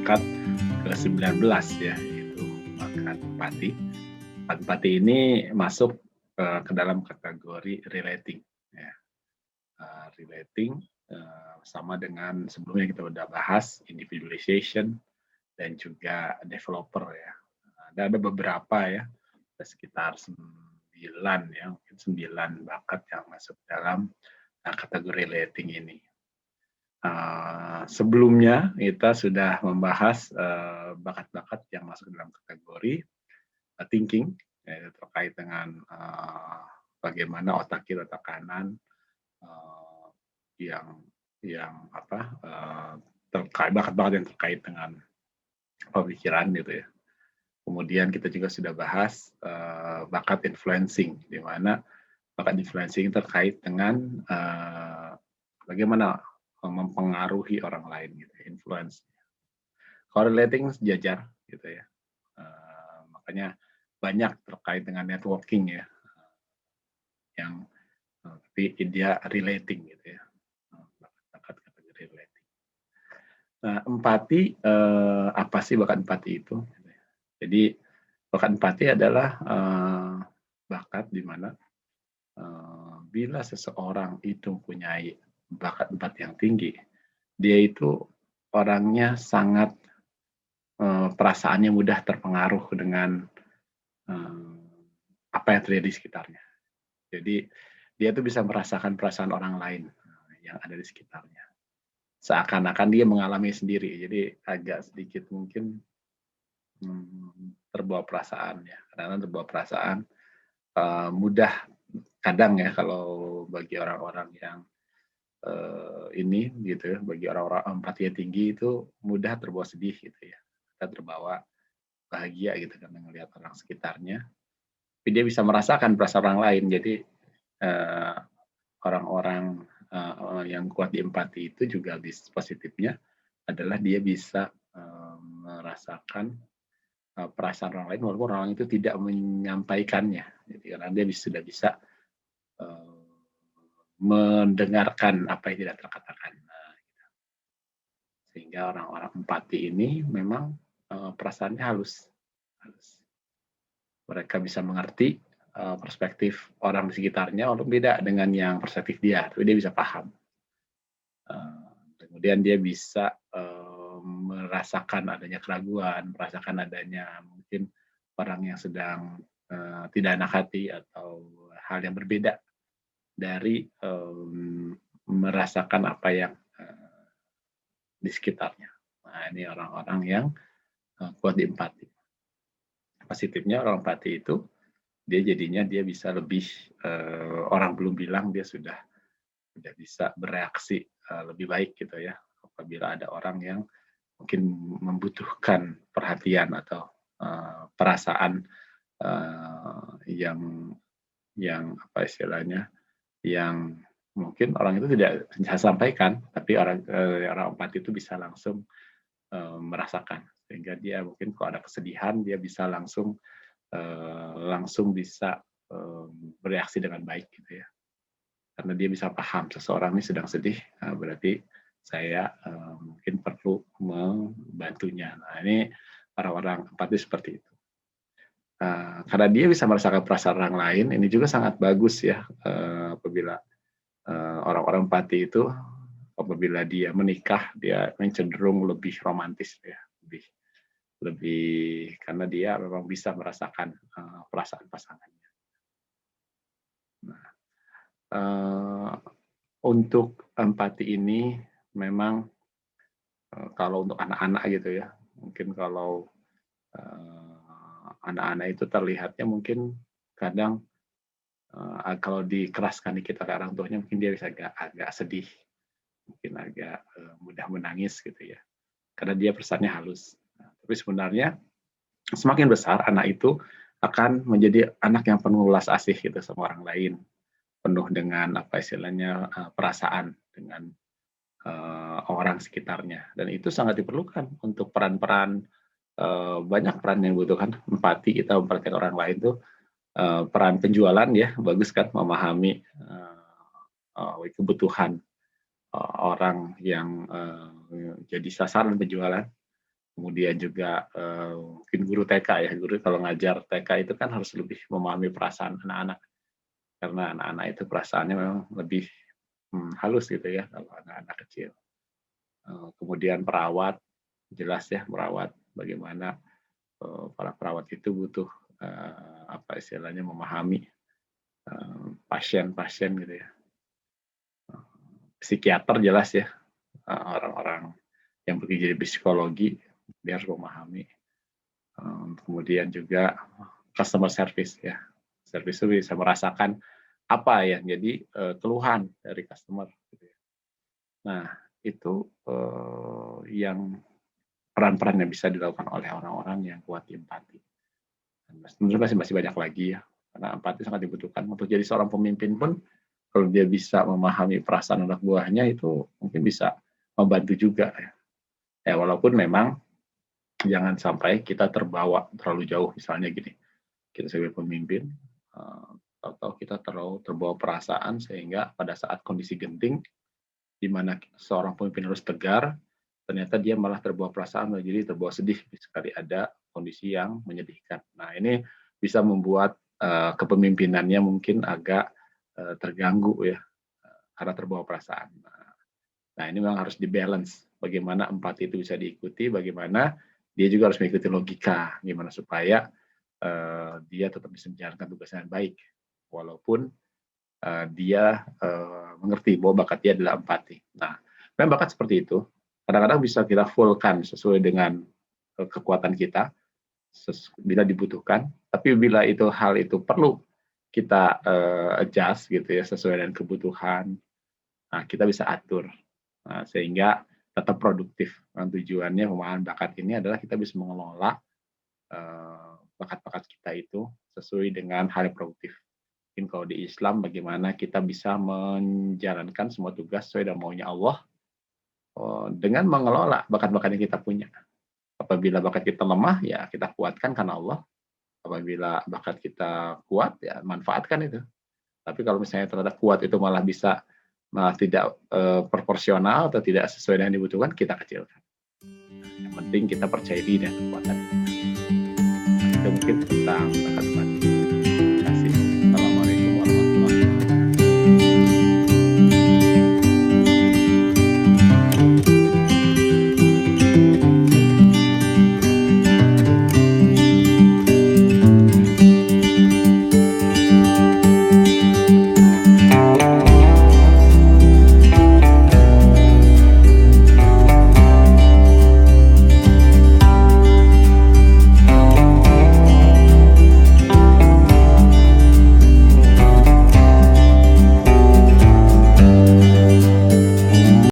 bakat ke-19 ya, yaitu bakat empati. Bakat empati ini masuk ke dalam kategori relating ya. Relating sama dengan sebelumnya kita udah bahas individualization dan juga developer ya. Ada beberapa ya, sekitar 9 ya, mungkin 9 bakat yang masuk dalam kategori relating ini. Sebelumnya kita sudah membahas bakat-bakat yang masuk dalam kategori thinking, ya, terkait dengan bagaimana otak kiri, otak kanan yang terkait bakat-bakat yang terkait dengan pemikiran gitu ya. Kemudian kita juga sudah bahas bakat influencing, di mana bakat influencing terkait dengan bagaimana mempengaruhi orang lain gitu, influence. Correlating sejajar gitu ya. Makanya banyak terkait dengan networking ya, yang tapi dia relating gitu ya, bakat kategori relating. Nah, empati apa sih bakat empati itu? Jadi bakat empati adalah bakat di mana bila seseorang itu mempunyai bakat empati yang tinggi, dia itu orangnya sangat perasaannya mudah terpengaruh dengan apa yang terjadi di sekitarnya. Jadi dia tuh bisa merasakan perasaan orang lain yang ada di sekitarnya. Seakan-akan dia mengalami sendiri. Jadi agak sedikit mungkin terbawa perasaan ya. Kadang-kadang terbawa perasaan mudah kadang ya kalau bagi orang-orang yang ini gitu ya, bagi orang-orang empatinya tinggi itu mudah terbawa sedih gitu ya. Kita terbawa bahagia gitu kan melihat orang sekitarnya. Tapi dia bisa merasakan perasaan orang lain. Jadi orang-orang yang kuat di empati itu juga positifnya adalah dia bisa merasakan perasaan orang lain walaupun orang itu tidak menyampaikannya. Jadi karena dia sudah bisa mendengarkan apa yang tidak terkatakan. Gitu. Sehingga orang-orang empati ini memang perasaannya halus. Mereka bisa mengerti perspektif orang di sekitarnya walaupun beda dengan yang perspektif dia, tapi dia bisa paham. Kemudian dia bisa merasakan adanya keraguan, merasakan adanya mungkin orang yang sedang tidak enak hati atau hal yang berbeda dari merasakan apa yang di sekitarnya. Nah, ini orang-orang yang kuat di empati. Positifnya orang empati itu dia jadinya dia bisa lebih orang belum bilang dia sudah bisa bereaksi lebih baik gitu ya apabila ada orang yang mungkin membutuhkan perhatian atau perasaan yang apa istilahnya yang mungkin orang itu tidak bisa sampaikan tapi orang empati itu bisa langsung merasakan sehingga dia mungkin kalau ada kesedihan dia bisa langsung bisa bereaksi dengan baik gitu ya. Karena dia bisa paham seseorang ini sedang sedih, berarti saya mungkin perlu membantunya. Nah, ini orang-orang empati seperti itu. Karena dia bisa merasakan perasaan orang lain, ini juga sangat bagus ya apabila orang-orang empati itu apabila dia menikah, dia cenderung lebih romantis ya, lebih karena dia memang bisa merasakan perasaan pasangannya. Nah, untuk empati ini memang kalau untuk anak-anak gitu ya, mungkin kalau anak-anak itu terlihatnya mungkin kadang kalau dikeraskan dikit oleh orang tuanya mungkin dia bisa agak sedih, mungkin agak mudah menangis gitu ya, karena dia perasaannya halus. Nah, tapi sebenarnya semakin besar anak itu akan menjadi anak yang penuh welas asih gitu sama orang lain, penuh dengan apa istilahnya perasaan dengan orang sekitarnya dan itu sangat diperlukan untuk peran-peran banyak peran yang dibutuhkan empati kita memperhatikan orang lain tuh peran penjualan ya bagus kan memahami kebutuhan orang yang jadi sasaran penjualan Kemudian juga mungkin guru TK ya, guru kalau ngajar TK itu kan harus lebih memahami perasaan anak-anak, karena anak-anak itu perasaannya memang lebih halus gitu ya kalau anak-anak kecil. Kemudian perawat, jelas ya perawat bagaimana para perawat itu butuh apa istilahnya memahami pasien-pasien gitu ya. Psikiater jelas ya, orang-orang yang bekerja di psikologi dia harus memahami. Kemudian juga customer service ya, service itu bisa merasakan apa yang jadi keluhan dari customer. Gitu ya. Nah itu yang peran-peran yang bisa dilakukan oleh orang-orang yang kuat empati. Sebenarnya masih banyak lagi ya, karena empati sangat dibutuhkan untuk jadi seorang pemimpin pun. Kalau dia bisa memahami perasaan anak buahnya itu mungkin bisa membantu juga ya. Ya walaupun memang jangan sampai kita terbawa terlalu jauh, misalnya gini, kita sebagai pemimpin atau kita terlalu terbawa perasaan sehingga pada saat kondisi genting di mana seorang pemimpin harus tegar, ternyata dia malah terbawa perasaan, jadi terbawa sedih sekali ada kondisi yang menyedihkan. Nah ini bisa membuat kepemimpinannya mungkin agak terganggu ya karena terbawa perasaan. Nah ini memang harus dibalance bagaimana empati itu bisa diikuti, bagaimana dia juga harus mengikuti logika gimana supaya dia tetap bisa menjalankan tugasnya dengan baik walaupun dia mengerti bahwa bakat dia adalah empati. Nah memang bakat seperti itu kadang-kadang bisa kita fullkan sesuai dengan kekuatan kita bila dibutuhkan, tapi bila itu hal itu perlu kita adjust gitu ya sesuai dengan kebutuhan, nah kita bisa atur sehingga tetap produktif. Nah, tujuannya pemahaman bakat ini adalah kita bisa mengelola bakat-bakat kita itu sesuai dengan hal yang produktif. Mungkin kalau di Islam bagaimana kita bisa menjalankan semua tugas sesuai dengan maunya Allah dengan mengelola bakat-bakat yang kita punya. Apabila bakat kita lemah ya kita kuatkan karena Allah. Apabila bakat kita kuat ya manfaatkan itu. Tapi kalau misalnya ternyata kuat itu malah tidak proporsional atau tidak sesuai dengan dibutuhkan, kita kecilkan. Yang penting kita percaya diri dan kekuatan. Itu mungkin tentang bakat.